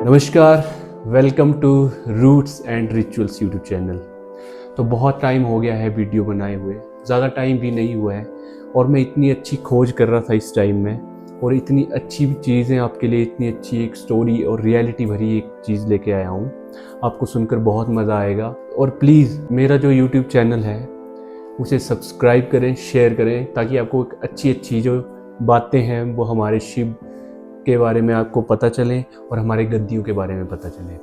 नमस्कार, welcome to Roots and Rituals YouTube channel. तो बहुत टाइम हो गया है वीडियो बनाए हुए, ज़्यादा टाइम भी नहीं हुआ है और मैं इतनी अच्छी खोज कर रहा था इस टाइम में और इतनी अच्छी चीज़ें आपके लिए, इतनी अच्छी एक स्टोरी और रियलिटी भरी एक चीज़ लेके आया हूँ। आपको सुनकर बहुत मज़ा आएगा और प्लीज़ मेरा जो यूट्यूब चैनल है उसे सब्सक्राइब करें, शेयर करें, ताकि आपको एक अच्छी जो बातें हैं वो हमारे शिव के बारे में आपको पता चले और हमारे गद्दियों के बारे में पता चले।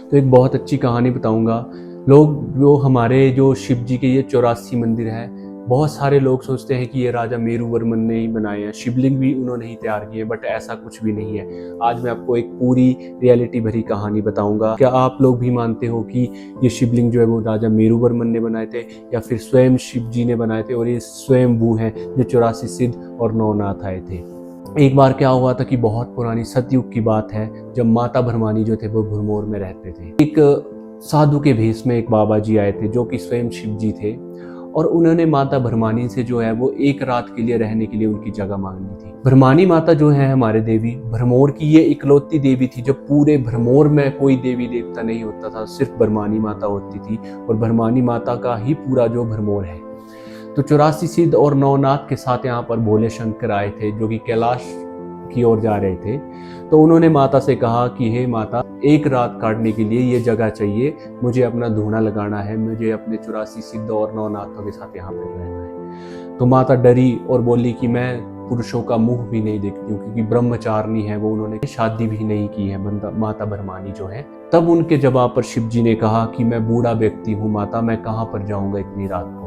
तो एक बहुत अच्छी कहानी बताऊंगा। जो शिव जी के ये 84 मंदिर है, बहुत सारे लोग सोचते हैं कि ये राजा मेरुवर्मन ने ही बनाए हैं, शिवलिंग भी उन्होंने ही तैयार किए, बट ऐसा कुछ भी नहीं है। आज मैं आपको एक पूरी रियलिटी भरी कहानी बताऊंगा। क्या आप लोग भी मानते हो कि ये शिवलिंग जो है वो राजा मेरुवर्मन ने बनाए थे या फिर स्वयं शिव जी ने बनाए थे और ये स्वयंभू हैं जो 84 सिद्ध और नवनाथ आए थे। एक बार क्या हुआ था कि बहुत पुरानी सतयुग की बात है, जब माता भरमानी जो थे वो भरमौर में रहते थे। एक साधु के भेष में एक बाबा जी आए थे जो कि स्वयं शिव जी थे और उन्होंने माता भरमानी से जो है वो एक रात के लिए रहने के लिए उनकी जगह मांगी थी। भरमानी माता जो है हमारे देवी भरमौर की ये इकलौती देवी थी। जब पूरे भरमौर में कोई देवी देवता नहीं होता था, सिर्फ भरमानी माता होती थी और भरमानी माता का ही पूरा जो भरमौर है। तो 84 सिद्ध और नवनाथ के साथ यहाँ पर भोले शंकर आए थे जो कि कैलाश की ओर जा रहे थे। तो उन्होंने माता से कहा कि हे माता, एक रात काटने के लिए ये जगह चाहिए, मुझे अपना धूना लगाना है, मुझे अपने 84 सिद्ध और नवनाथों के साथ यहाँ पर रहना है। तो माता डरी और बोली कि मैं पुरुषों का मुंह भी नहीं देखती हूँ, क्योंकि ब्रह्मचारिणी है वो, उन्होंने शादी भी नहीं की है माता भरमानी जो है। तब उनके जवाब पर शिव जी ने कहा कि मैं बूढ़ा व्यक्ति हूँ माता, मैं कहाँ पर जाऊंगा इतनी रात को।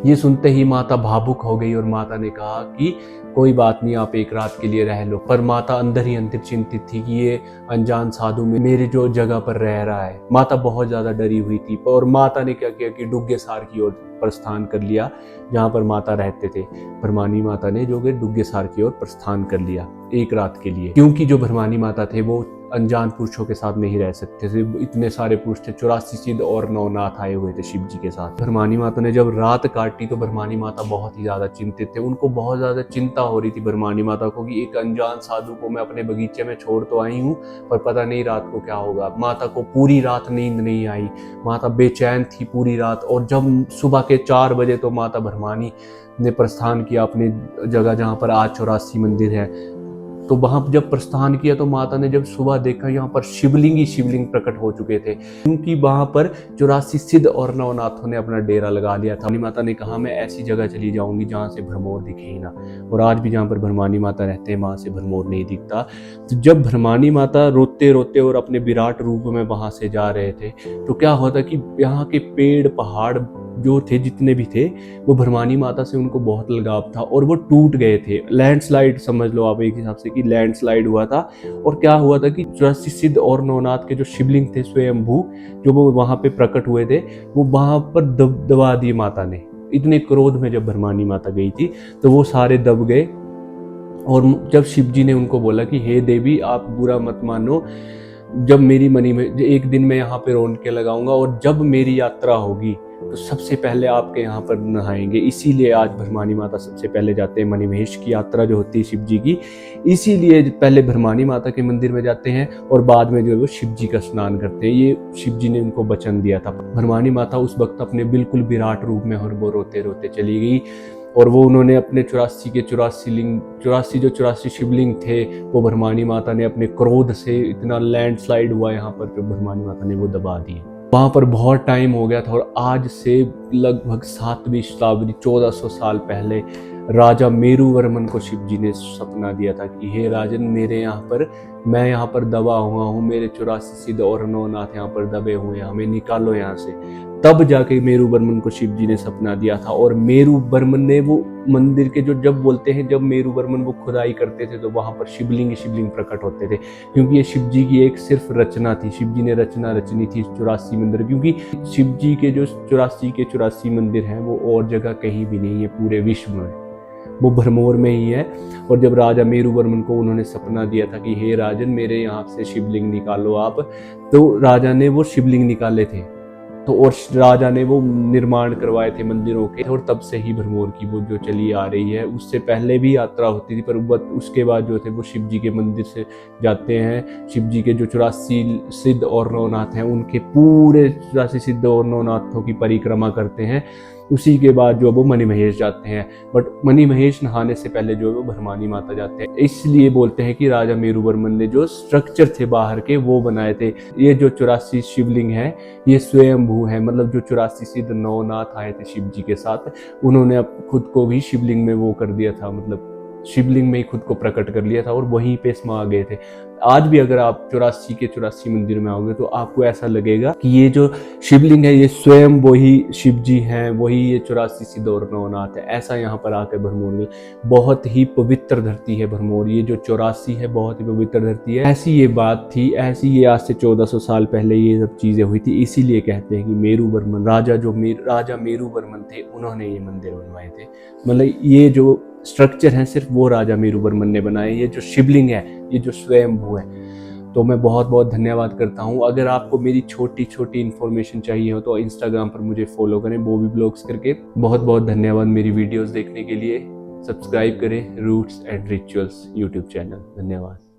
ये सुनते ही माता भावुक हो गई और माता ने कहा कि कोई बात नहीं, आप एक रात के लिए रह लो। पर माता अंदर ही अंदर चिंतित थी कि ये अनजान साधु में मेरे जो जगह पर रह रहा है। माता बहुत ज्यादा डरी हुई थी और माता ने क्या किया कि डुग्गे सार की ओर प्रस्थान कर लिया, जहाँ पर माता रहते थे। भरमानी माता ने जो कि डुग्गे सार की ओर प्रस्थान कर लिया एक रात के लिए, क्योंकि जो भरमानी माता थे वो अनजान पुरुषों के साथ नहीं रह सकते थे। इतने सारे पुरुष थे, 84 सिद्ध और नवनाथ आए हुए थे शिव जी के साथ। भरमानी माता ने जब रात काटी तो भरमानी माता बहुत ही ज्यादा चिंतित थे। उनको बहुत ज्यादा चिंता हो रही थी भरमानी माता को कि एक अनजान साधु को मैं अपने बगीचे में छोड़ तो आई हूँ, पर पता नहीं रात को क्या होगा। माता को पूरी रात नींद नहीं आई, माता बेचैन थी पूरी रात। और जब सुबह के 4 बजे तो माता भरमानी ने प्रस्थान किया अपनी जगह जहाँ पर आज 84 मंदिर है। तो वहां जब प्रस्थान किया तो माता ने जब सुबह देखा, यहाँ पर शिवलिंग ही शिवलिंग प्रकट हो चुके थे, क्योंकि वहां पर 84 सिद्ध और नवनाथों ने अपना डेरा लगा लिया था। माता ने कहा मैं ऐसी जगह चली जाऊंगी जहां से भरमौर दिखे ही ना। और आज भी जहाँ पर भरमानी माता रहते हैं वहां से भरमौर नहीं दिखता। तो जब भरमानी माता रोते रोते और अपने विराट रूप में वहां से जा रहे थे तो क्या होता कि यहाँ के पेड़ पहाड़ जो थे, जितने भी थे, वो भरमानी माता से उनको बहुत लगाव था और वो टूट गए थे। लैंडस्लाइड समझ लो आप एक हिसाब से कि लैंडस्लाइड हुआ था। और क्या हुआ था कि 84 सिद्ध और नवनाथ के जो शिवलिंग थे स्वयंभू, जो वो वहां पे प्रकट हुए थे, वो वहां पर दबा दिए माता ने। इतने क्रोध में जब भरमानी माता गई थी तो वो सारे दब गए। और जब शिव जी ने उनको बोला कि हे देवी, आप बुरा मत मानो, जब मेरी मनी में एक दिन मैं यहाँ पे रौनकें लगाऊंगा और जब मेरी यात्रा होगी तो सबसे पहले आपके यहाँ पर नहाएंगे। इसीलिए आज भरमानी माता सबसे पहले जाते हैं। मणिमहेश की यात्रा जो होती है शिव जी की, इसीलिए पहले भरमानी माता के मंदिर में जाते हैं और बाद में जो है वो शिव जी का स्नान करते हैं। ये शिव जी ने उनको वचन दिया था। भरमानी माता उस वक्त अपने बिल्कुल विराट रूप में और वो रोते रोते चली गई। और वो उन्होंने अपने 84 शिवलिंग थे, वो भरमानी माता ने अपने क्रोध से, इतना लैंडस्लाइड हुआ यहाँ पर, जो भरमानी माता ने वो दबा दिए। वहां पर बहुत टाइम हो गया था और आज से लगभग 7वीं शताब्दी 1400 साल पहले राजा मेरुवर्मन को शिव जी ने सपना दिया था कि हे राजन, मैं यहाँ पर दबा हुआ हूँ, मेरे 84 सिद्ध और नवनाथ यहाँ पर दबे हुए हैं, हमें निकालो यहाँ से। तब जाके मेरुवर्मन को शिव जी ने सपना दिया था। और मेरुवर्मन ने वो मंदिर के जब बोलते हैं, जब मेरुवर्मन वो खुदाई करते थे तो वहां पर शिवलिंग प्रकट होते थे, क्योंकि ये शिव जी की एक सिर्फ रचना थी। शिव जी ने रचनी थी 84 मंदिर, क्योंकि शिव जी के जो 84 मंदिर हैं वो और जगह कहीं भी नहीं है पूरे विश्व में, वो भरमौर में ही है। और जब राजा मेरुवर्मन को उन्होंने सपना दिया था कि हे राजन, मेरे यहाँ से शिवलिंग निकालो आप, तो राजा ने वो शिवलिंग निकाले थे। तो और राजा ने वो निर्माण करवाए थे मंदिरों के, और तब से ही भरमौर की वो जो चली आ रही है। उससे पहले भी यात्रा होती थी, पर उसके बाद जो थे वो शिव जी के मंदिर से जाते हैं। शिव जी के जो 84 सिद्ध और नवनाथ हैं, उनके पूरे 84 सिद्ध और नवनाथों की परिक्रमा करते हैं। उसी के बाद जो वो मणि महेश जाते हैं, बट मणि महेश नहाने से पहले जो है वो भरमानी माता जाते हैं। इसलिए बोलते हैं कि राजा मेरुवर्मन ने जो स्ट्रक्चर थे बाहर के वो बनाए थे। ये जो 84 शिवलिंग है ये स्वयंभू है, मतलब जो 84 सिद्ध नवनाथ आए थे शिव जी के साथ, उन्होंने खुद को भी शिवलिंग में वो कर दिया था, मतलब शिवलिंग में ही खुद को प्रकट कर लिया था और वहीं पे समा गए थे। आज भी अगर आप 84 के 84 मंदिर में आओगे तो आपको ऐसा लगेगा कि ये जो शिवलिंग है ये स्वयं वही शिव जी हैं, वही ये 84 सिद्ध और नवनाथ है। ऐसा यहाँ पर आकर भरमौर में बहुत ही पवित्र धरती है भरमौर। ये जो 84 है बहुत ही पवित्र धरती है। ऐसी ये बात थी, ऐसी ये आज से 1400 साल पहले ये सब चीजें हुई थी। इसीलिए कहते हैं कि मेरुवर्मन राजा मेरुवर्मन थे, उन्होंने ये मंदिर बनवाए थे। मतलब ये जो स्ट्रक्चर है सिर्फ वो राजा मेरुवर्मन ने बनाए। ये जो शिवलिंग है ये जो स्वयंभू है। तो मैं बहुत बहुत धन्यवाद करता हूँ। अगर आपको मेरी छोटी छोटी इन्फॉर्मेशन चाहिए हो तो इंस्टाग्राम पर मुझे फॉलो करें, बॉबी ब्लॉग्स करके। बहुत बहुत धन्यवाद मेरी वीडियोस देखने के लिए। सब्सक्राइब करें Roots and Rituals YouTube channel. धन्यवाद।